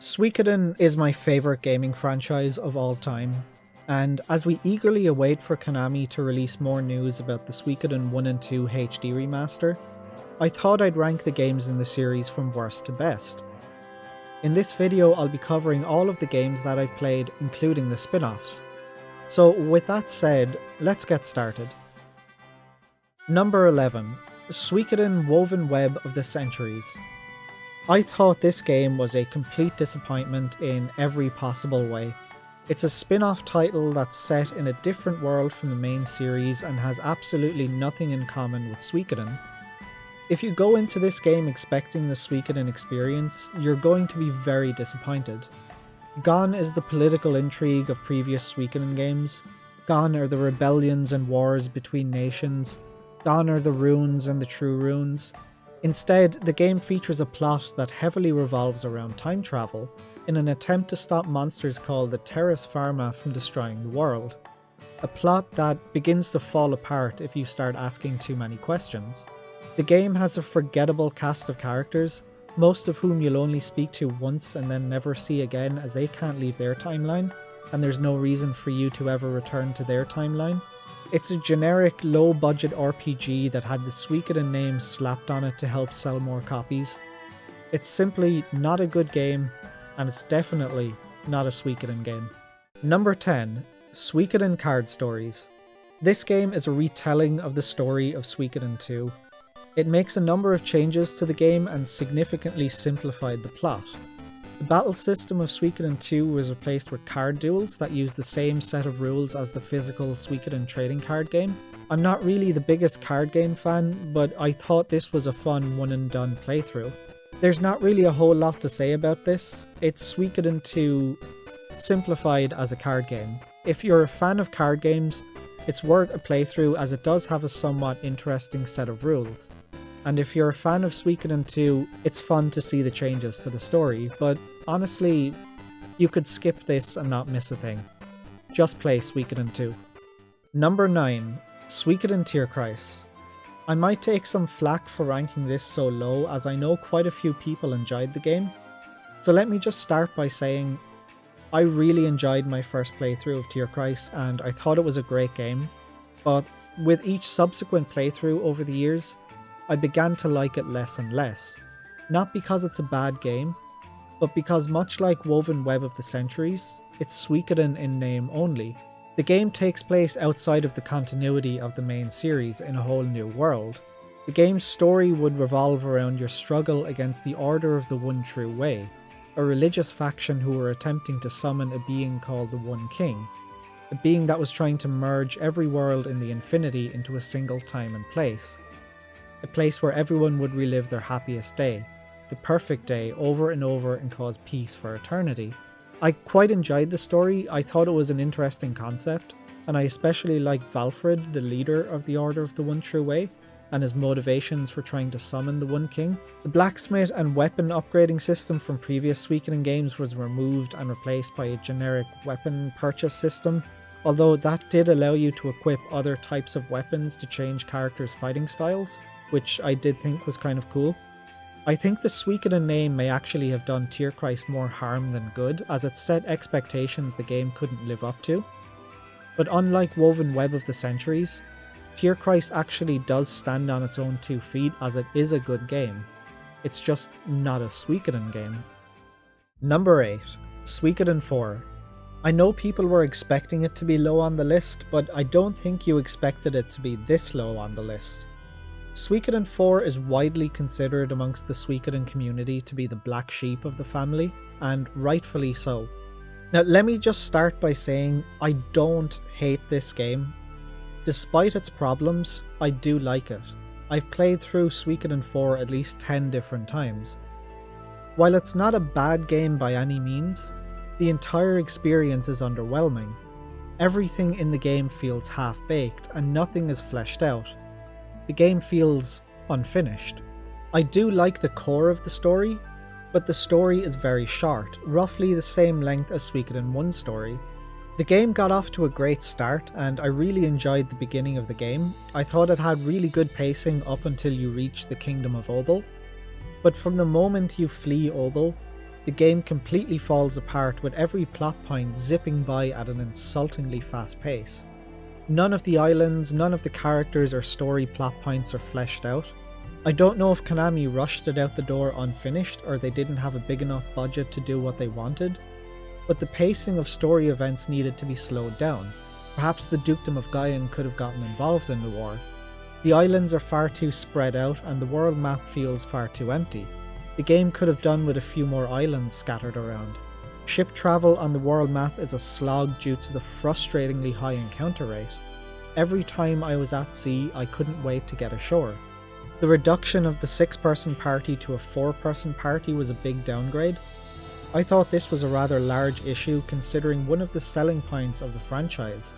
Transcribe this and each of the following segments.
Suikoden is my favourite gaming franchise of all time, and as we eagerly await for Konami to release more news about the Suikoden 1 and 2 HD remaster, I thought I'd rank the games in the series from worst to best. In this video I'll be covering all of the games that I've played, including the spin-offs. So with that said, let's get started. Number 11. Suikoden Woven Web of the Centuries. I thought this game was a complete disappointment in every possible way. It's a spin-off title that's set in a different world from the main series and has absolutely nothing in common with Suikoden. If you go into this game expecting the Suikoden experience, you're going to be very disappointed. Gone is the political intrigue of previous Suikoden games. Gone are the rebellions and wars between nations. Gone are the runes and the true runes. Instead, the game features a plot that heavily revolves around time travel, in an attempt to stop monsters called the Terras Pharma from destroying the world. A plot that begins to fall apart if you start asking too many questions. The game has a forgettable cast of characters, most of whom you'll only speak to once and then never see again as they can't leave their timeline, and there's no reason for you to ever return to their timeline. It's a generic low-budget RPG that had the Suikoden name slapped on it to help sell more copies. It's simply not a good game, and it's definitely not a Suikoden game. Number 10. Suikoden Card Stories. This game is a retelling of the story of Suikoden 2. It makes a number of changes to the game and significantly simplified the plot. The battle system of Suikoden 2 was replaced with card duels that use the same set of rules as the physical Suikoden trading card game. I'm not really the biggest card game fan, but I thought this was a fun one and done playthrough. There's not really a whole lot to say about this. It's Suikoden 2 simplified as a card game. If you're a fan of card games, it's worth a playthrough as it does have a somewhat interesting set of rules. And if you're a fan of Suikoden 2, it's fun to see the changes to the story, but honestly, you could skip this and not miss a thing. Just play Suikoden 2. Number 9. Suikoden Tierkreis. I might take some flack for ranking this so low as I know quite a few people enjoyed the game, so let me just start by saying I really enjoyed my first playthrough of Tierkreis and I thought it was a great game, but with each subsequent playthrough over the years, I began to like it less and less. Not because it's a bad game, but because much like Woven Web of the Centuries, it's Suikoden in name only. The game takes place outside of the continuity of the main series in a whole new world. The game's story would revolve around your struggle against the Order of the One True Way, a religious faction who were attempting to summon a being called the One King, a being that was trying to merge every world in the infinity into a single time and place. A place where everyone would relive their happiest day, the perfect day, over and over and cause peace for eternity. I quite enjoyed the story. I thought it was an interesting concept, and I especially liked Valfrid, the leader of the Order of the One True Way, and his motivations for trying to summon the One King. The blacksmith and weapon upgrading system from previous Suikoden games was removed and replaced by a generic weapon purchase system, although that did allow you to equip other types of weapons to change characters' fighting styles, which I did think was kind of cool. I think the Suikoden name may actually have done Tierkreis more harm than good, as it set expectations the game couldn't live up to. But unlike Woven Web of the Centuries, Tierkreis actually does stand on its own 2 feet as it is a good game. It's just not a Suikoden game. Number 8. Suikoden 4. I know people were expecting it to be low on the list, but I don't think you expected it to be this low on the list. Suikoden 4 is widely considered amongst the Suikoden community to be the black sheep of the family, and rightfully so. Now let me just start by saying I don't hate this game. Despite its problems, I do like it. I've played through Suikoden 4 at least 10 different times. While it's not a bad game by any means, the entire experience is underwhelming. Everything in the game feels half-baked and nothing is fleshed out. The game feels unfinished. I do like the core of the story, but the story is very short, roughly the same length as Suikoden 1's story. The game got off to a great start and I really enjoyed the beginning of the game. I thought it had really good pacing up until you reach the Kingdom of Obel, but from the moment you flee Obel, the game completely falls apart with every plot point zipping by at an insultingly fast pace. None of the islands, none of the characters or story plot points are fleshed out. I don't know if Konami rushed it out the door unfinished or they didn't have a big enough budget to do what they wanted, but the pacing of story events needed to be slowed down. Perhaps the Dukedom of Gaian could have gotten involved in the war. The islands are far too spread out and the world map feels far too empty. The game could have done with a few more islands scattered around. Ship travel on the world map is a slog due to the frustratingly high encounter rate. Every time I was at sea, I couldn't wait to get ashore. The reduction of the 6-person party to a 4-person party was a big downgrade. I thought this was a rather large issue considering one of the selling points of the franchise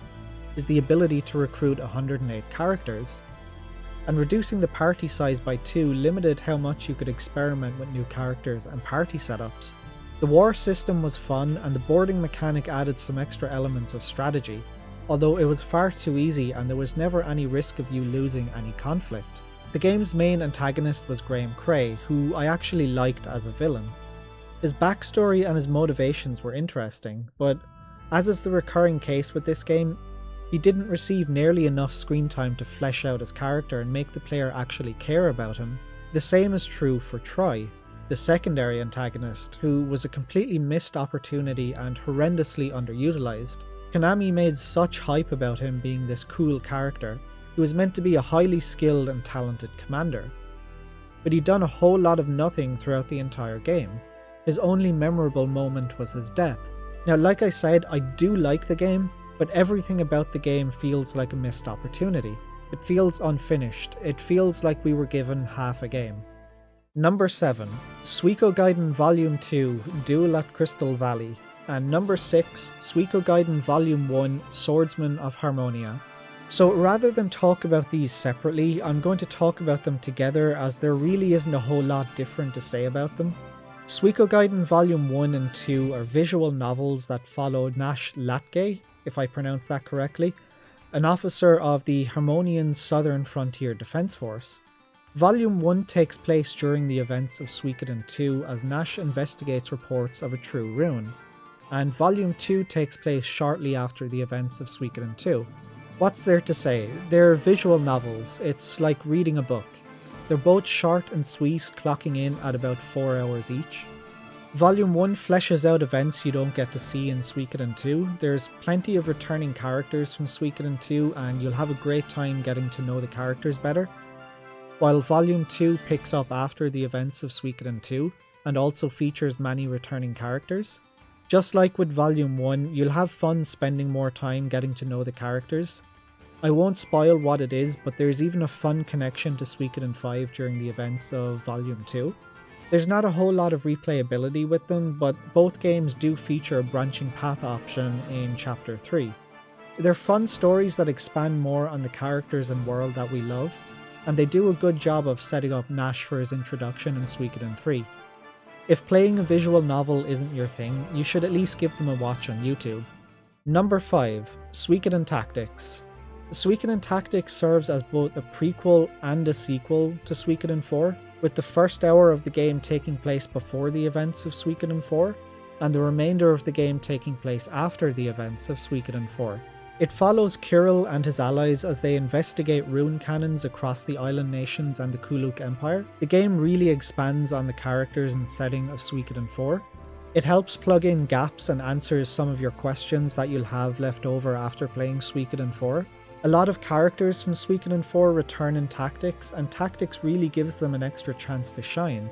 is the ability to recruit 108 characters, and reducing the party size by 2 limited how much you could experiment with new characters and party setups. The war system was fun and the boarding mechanic added some extra elements of strategy, although it was far too easy and there was never any risk of you losing any conflict. The game's main antagonist was Graham Cray, who I actually liked as a villain. His backstory and his motivations were interesting, but as is the recurring case with this game, he didn't receive nearly enough screen time to flesh out his character and make the player actually care about him. The same is true for Troy, the secondary antagonist, who was a completely missed opportunity and horrendously underutilized. Konami made such hype about him being this cool character. He was meant to be a highly skilled and talented commander, but he'd done a whole lot of nothing throughout the entire game. His only memorable moment was his death. Now, like I said, I do like the game, but everything about the game feels like a missed opportunity. It feels unfinished. It feels like we were given half a game. Number 7, Suikoden Volume 2, Duel at Crystal Valley. And number 6, Suikoden Volume 1, Swordsman of Harmonia. So rather than talk about these separately, I'm going to talk about them together as there really isn't a whole lot different to say about them. Suikoden Volume 1 and 2 are visual novels that follow Nash Latke, if I pronounce that correctly, an officer of the Harmonian Southern Frontier Defense Force. Volume 1 takes place during the events of Suikoden 2 as Nash investigates reports of a true rune, and Volume 2 takes place shortly after the events of Suikoden 2. What's there to say? They're visual novels, it's like reading a book. They're both short and sweet, clocking in at about 4 hours each. Volume 1 fleshes out events you don't get to see in Suikoden 2. There's plenty of returning characters from Suikoden 2 and you'll have a great time getting to know the characters better. While Volume 2 picks up after the events of Suikoden 2 and also features many returning characters. Just like with Volume 1, you'll have fun spending more time getting to know the characters. I won't spoil what it is, but there's even a fun connection to Suikoden 5 during the events of Volume 2. There's not a whole lot of replayability with them, but both games do feature a branching path option in Chapter 3. They're fun stories that expand more on the characters and world that we love, and they do a good job of setting up Nash for his introduction in Suikoden 3. If playing a visual novel isn't your thing, you should at least give them a watch on YouTube. Number 5, Suikoden Tactics. Suikoden Tactics serves as both a prequel and a sequel to Suikoden 4, with the first hour of the game taking place before the events of Suikoden 4, and the remainder of the game taking place after the events of Suikoden 4. It follows Kirill and his allies as they investigate rune cannons across the island nations and the Kuluk Empire. The game really expands on the characters and setting of Suikoden 4. It helps plug in gaps and answers some of your questions that you'll have left over after playing Suikoden 4. A lot of characters from Suikoden 4 return in Tactics, and Tactics really gives them an extra chance to shine,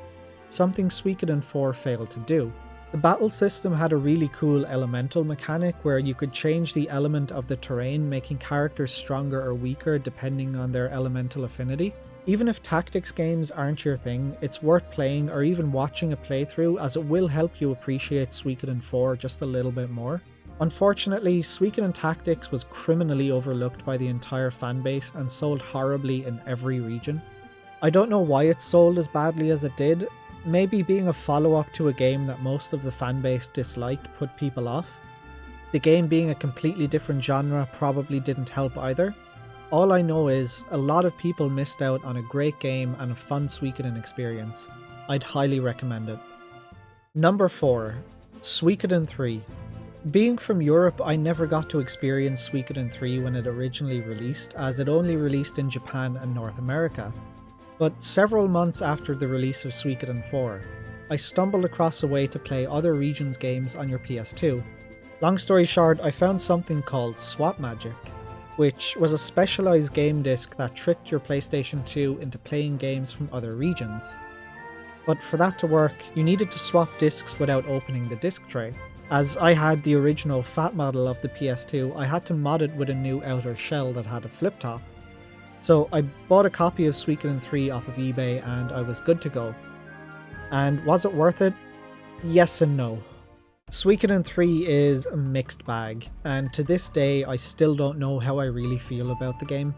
something Suikoden 4 failed to do. The battle system had a really cool elemental mechanic where you could change the element of the terrain, making characters stronger or weaker depending on their elemental affinity. Even if tactics games aren't your thing, it's worth playing or even watching a playthrough as it will help you appreciate Suikoden 4 just a little bit more. Unfortunately, Suikoden Tactics was criminally overlooked by the entire fanbase and sold horribly in every region. I don't know why it sold as badly as it did. Maybe being a follow-up to a game that most of the fanbase disliked put people off. The game being a completely different genre probably didn't help either. All I know is, a lot of people missed out on a great game and a fun Suikoden experience. I'd highly recommend it. Number 4. Suikoden 3. Being from Europe, I never got to experience Suikoden 3 when it originally released, as it only released in Japan and North America. But several months after the release of Suikoden 4, I stumbled across a way to play other regions' games on your PS2. Long story short, I found something called Swap Magic, which was a specialized game disc that tricked your PlayStation 2 into playing games from other regions. But for that to work, you needed to swap discs without opening the disc tray. As I had the original fat model of the PS2, I had to mod it with a new outer shell that had a flip top. So I bought a copy of Suikoden 3 off of eBay and I was good to go. And was it worth it? Yes and no. Suikoden 3 is a mixed bag, and to this day I still don't know how I really feel about the game.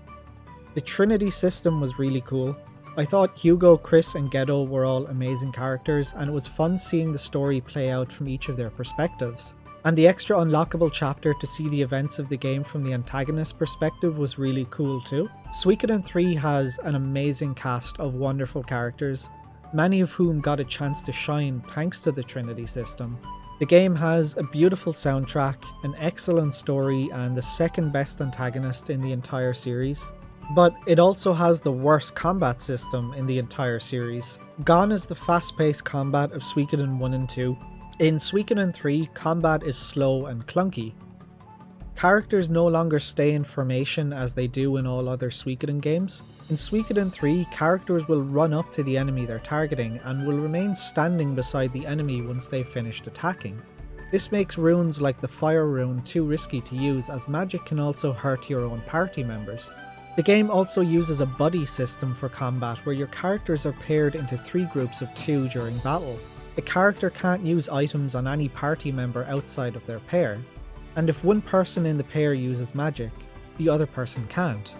The Trinity system was really cool. I thought Hugo, Chris and Gedo were all amazing characters, and it was fun seeing the story play out from each of their perspectives. And the extra unlockable chapter to see the events of the game from the antagonist perspective was really cool too. Suikoden 3 has an amazing cast of wonderful characters, many of whom got a chance to shine thanks to the Trinity system. The game has a beautiful soundtrack, an excellent story, and the second best antagonist in the entire series. But it also has the worst combat system in the entire series. Gone is the fast-paced combat of Suikoden 1 and 2. In Suikoden 3, combat is slow and clunky. Characters no longer stay in formation as they do in all other Suikoden games. In Suikoden 3, characters will run up to the enemy they're targeting and will remain standing beside the enemy once they've finished attacking. This makes runes like the fire rune too risky to use, as magic can also hurt your own party members. The game also uses a buddy system for combat where your characters are paired into 3 groups of 2 during battle. A character can't use items on any party member outside of their pair, and if one person in the pair uses magic, the other person can't.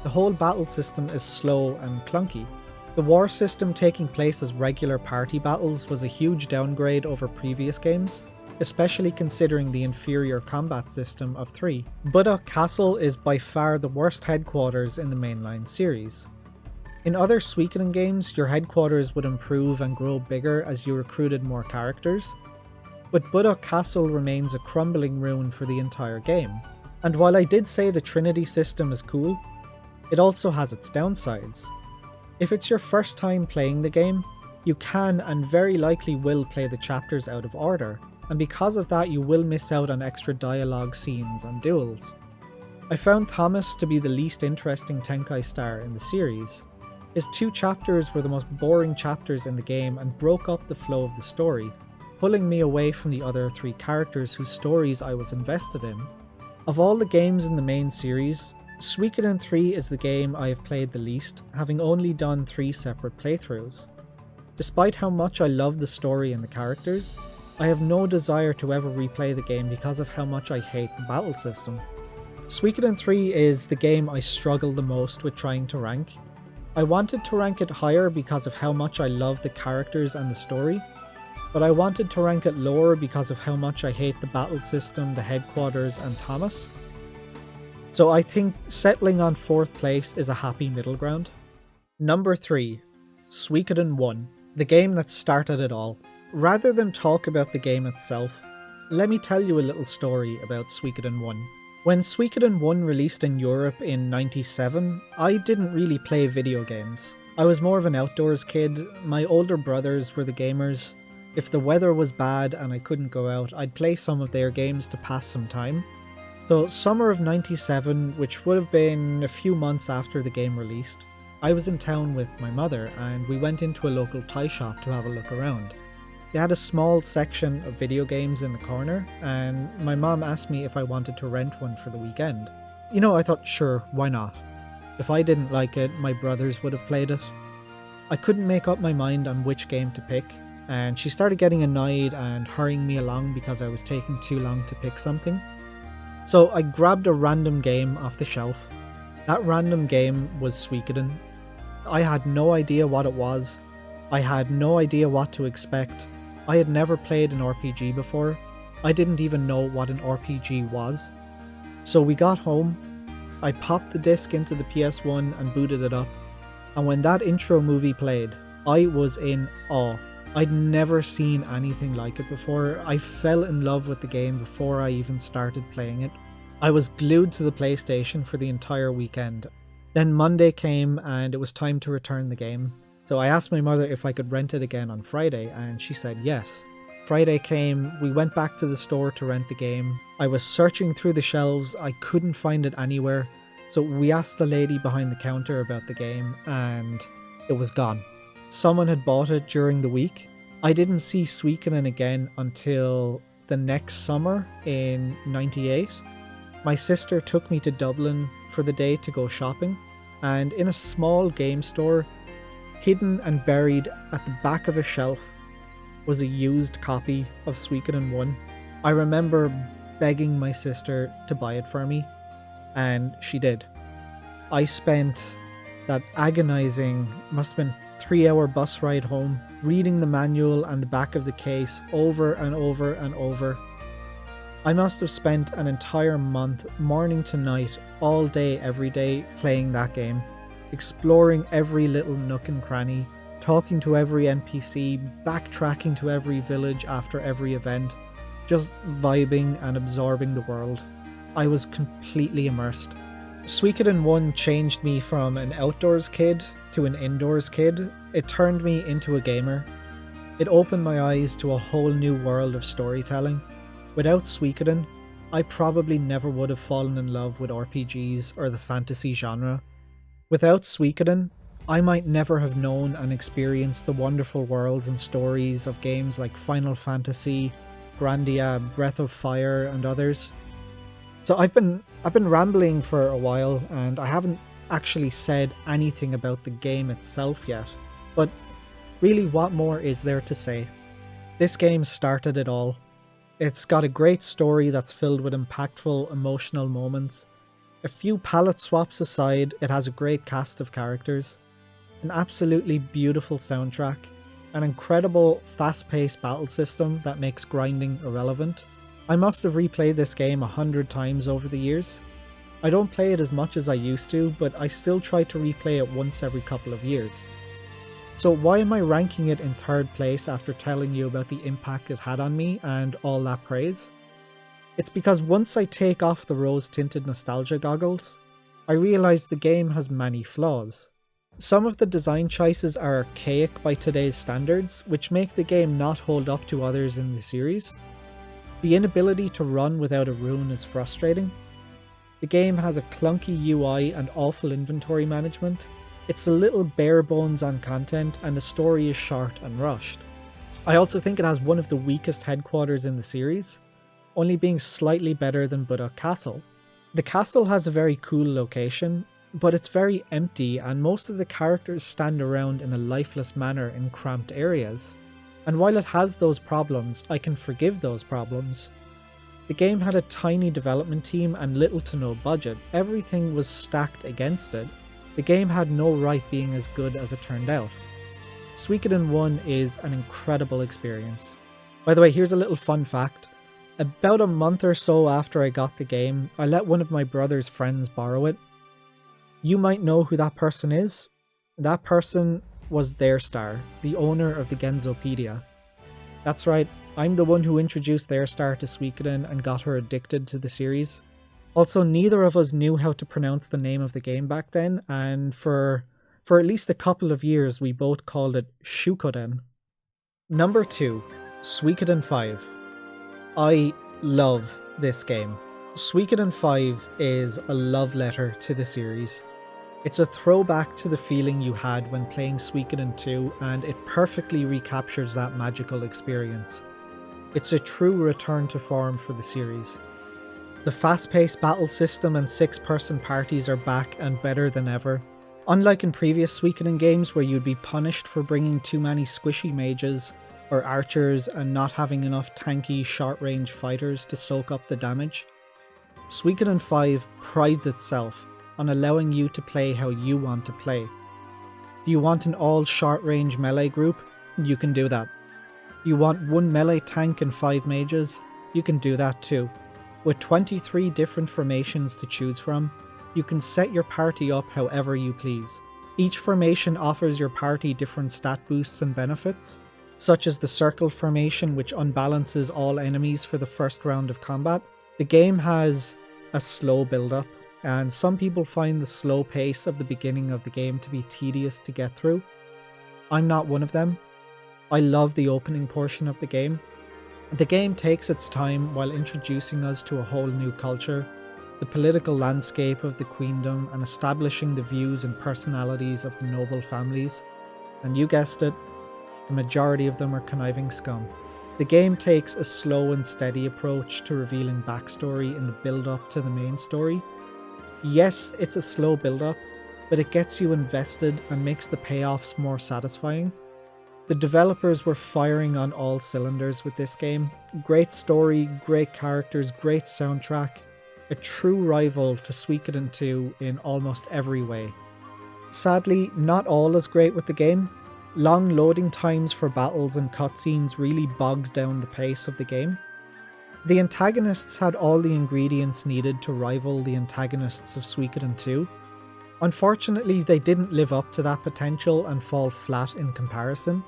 The whole battle system is slow and clunky. The war system taking place as regular party battles was a huge downgrade over previous games, especially considering the inferior combat system of 3. Budok Castle is by far the worst headquarters in the mainline series. In other Suikoden games, your headquarters would improve and grow bigger as you recruited more characters, but Budok Castle remains a crumbling ruin for the entire game. And while I did say the Trinity system is cool, it also has its downsides. If it's your first time playing the game, you can and very likely will play the chapters out of order, and because of that you will miss out on extra dialogue scenes and duels. I found Thomas to be the least interesting Tenkai star in the series. His 2 chapters were the most boring chapters in the game and broke up the flow of the story, pulling me away from the other 3 characters whose stories I was invested in. Of all the games in the main series, Suikoden 3 is the game I have played the least, having only done 3 separate playthroughs. Despite how much I love the story and the characters, I have no desire to ever replay the game because of how much I hate the battle system. Suikoden 3 is the game I struggle the most with trying to rank. I wanted to rank it higher because of how much I love the characters and the story, but I wanted to rank it lower because of how much I hate the battle system, the headquarters, and Thomas. So I think settling on 4th place is a happy middle ground. Number 3. Suikoden 1, the game that started it all. Rather than talk about the game itself, let me tell you a little story about Suikoden 1. When Suikoden 1 released in Europe in '97, I didn't really play video games. I was more of an outdoors kid. My older brothers were the gamers. If the weather was bad and I couldn't go out, I'd play some of their games to pass some time. So summer of '97, which would have been a few months after the game released, I was in town with my mother and we went into a local toy shop to have a look around. They had a small section of video games in the corner, and my mom asked me if I wanted to rent one for the weekend. You know, I thought, sure, why not? If I didn't like it, my brothers would have played it. I couldn't make up my mind on which game to pick, and she started getting annoyed and hurrying me along because I was taking too long to pick something. So I grabbed a random game off the shelf. That random game was Suikoden. I had no idea what it was. I had no idea what to expect. I had never played an RPG before. I didn't even know what an RPG was. So we got home, I popped the disc into the PS1 and booted it up, and when that intro movie played, I was in awe. I'd never seen anything like it before. I fell in love with the game before I even started playing it. I was glued to the PlayStation for the entire weekend. Then Monday came and it was time to return the game. So I asked my mother if I could rent it again on Friday, and she said yes. Friday came, we went back to the store to rent the game. I was searching through the shelves, I couldn't find it anywhere. So we asked the lady behind the counter about the game, and it was gone. Someone had bought it during the week. I didn't see Suikoden again until the next summer in '98. My sister took me to Dublin for the day to go shopping, and in a small game store, hidden and buried at the back of a shelf, was a used copy of Suikoden 1. I remember begging my sister to buy it for me, and she did. I spent that agonizing, must have been 3-hour bus ride home, reading the manual and the back of the case over and over and over. I must have spent an entire month, morning to night, all day, every day, playing that game, exploring every little nook and cranny, talking to every NPC, backtracking to every village after every event, just vibing and absorbing the world. I was completely immersed. Suikoden 1 changed me from an outdoors kid to an indoors kid. It turned me into a gamer. It opened my eyes to a whole new world of storytelling. Without Suikoden, I probably never would have fallen in love with RPGs or the fantasy genre. Without Suikoden, I might never have known and experienced the wonderful worlds and stories of games like Final Fantasy, Grandia, Breath of Fire, and others. So I've been rambling for a while, and I haven't actually said anything about the game itself yet. But really, what more is there to say? This game started it all. It's got a great story that's filled with impactful, emotional moments. A few palette swaps aside, it has a great cast of characters, an absolutely beautiful soundtrack, an incredible fast-paced battle system that makes grinding irrelevant. I must have replayed this game 100 times over the years. I don't play it as much as I used to, but I still try to replay it once every couple of years. So why am I ranking it in third place after telling you about the impact it had on me and all that praise? It's because once I take off the rose-tinted nostalgia goggles, I realise the game has many flaws. Some of the design choices are archaic by today's standards, which make the game not hold up to others in the series. The inability to run without a rune is frustrating. The game has a clunky UI and awful inventory management. It's a little bare bones on content, and the story is short and rushed. I also think it has one of the weakest headquarters in the series, only being slightly better than Budok Castle. The castle has a very cool location, but it's very empty and most of the characters stand around in a lifeless manner in cramped areas. And while it has those problems, I can forgive those problems. The game had a tiny development team and little to no budget. Everything was stacked against it. The game had no right being as good as it turned out. Suikoden 1 is an incredible experience. By the way, here's a little fun fact. About a month or so after I got the game, I let one of my brother's friends borrow it. You might know who that person is. That person was their star, the owner of the Genzopedia. That's right, I'm the one who introduced their star to Suikoden and got her addicted to the series. Also, neither of us knew how to pronounce the name of the game back then, and for at least a couple of years we both called it Suikoden. Number 2, Suikoden 5. I love this game. Suikoden 5 is a love letter to the series. It's a throwback to the feeling you had when playing Suikoden 2, and it perfectly recaptures that magical experience. It's a true return to form for the series. The fast-paced battle system and 6-person parties are back and better than ever. Unlike in previous Suikoden games where you'd be punished for bringing too many squishy mages or archers and not having enough tanky short-range fighters to soak up the damage, Suikoden 5 prides itself on allowing you to play how you want to play. Do you want an all short-range melee group? You can do that. You want one melee tank and 5 mages? You can do that too. With 23 different formations to choose from, you can set your party up however you please. Each formation offers your party different stat boosts and benefits. such as the circle formation which unbalances all enemies for the first round of combat. The game has a slow build-up, and some people find the slow pace of the beginning of the game to be tedious to get through. I'm not one of them. I love the opening portion of the game. The game takes its time while introducing us to a whole new culture, the political landscape of the queendom, and establishing the views and personalities of the noble families. And you guessed it, the majority of them are conniving scum. The game takes a slow and steady approach to revealing backstory in the build-up to the main story. Yes, it's a slow build-up, but it gets you invested and makes the payoffs more satisfying. The developers were firing on all cylinders with this game. Great story, great characters, great soundtrack, a true rival to Suikoden 2 in almost every way. Sadly, not all is great with the game. Long loading times for battles and cutscenes really bogs down the pace of the game. The antagonists had all the ingredients needed to rival the antagonists of Suikoden 2. Unfortunately, they didn't live up to that potential and fall flat in comparison.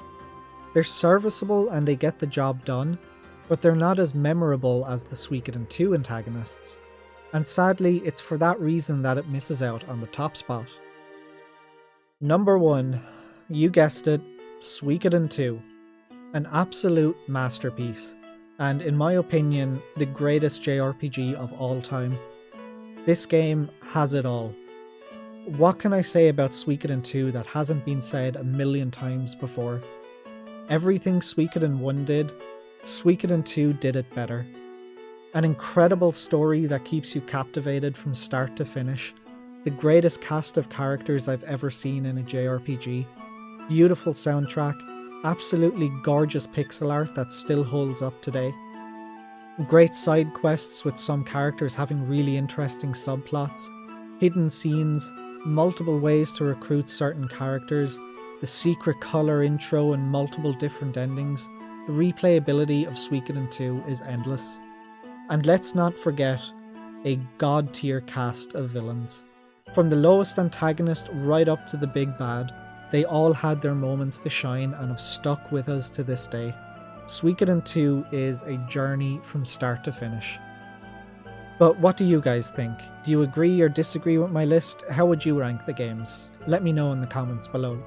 They're serviceable and they get the job done, but they're not as memorable as the Suikoden 2 antagonists. And sadly, it's for that reason that it misses out on the top spot. Number 1. You guessed it, Suikoden 2. An absolute masterpiece, and in my opinion, the greatest JRPG of all time. This game has it all. What can I say about Suikoden 2 that hasn't been said a million times before? Everything Suikoden 1 did, Suikoden 2 did it better. An incredible story that keeps you captivated from start to finish. The greatest cast of characters I've ever seen in a JRPG. Beautiful soundtrack, absolutely gorgeous pixel art that still holds up today. Great side quests with some characters having really interesting subplots, hidden scenes, multiple ways to recruit certain characters, the secret colour intro and multiple different endings. The replayability of Suikoden 2 is endless. And let's not forget a god tier cast of villains. From the lowest antagonist right up to the big bad, they all had their moments to shine and have stuck with us to this day. Suikoden 2 is a journey from start to finish. But what do you guys think? Do you agree or disagree with my list? How would you rank the games? Let me know in the comments below.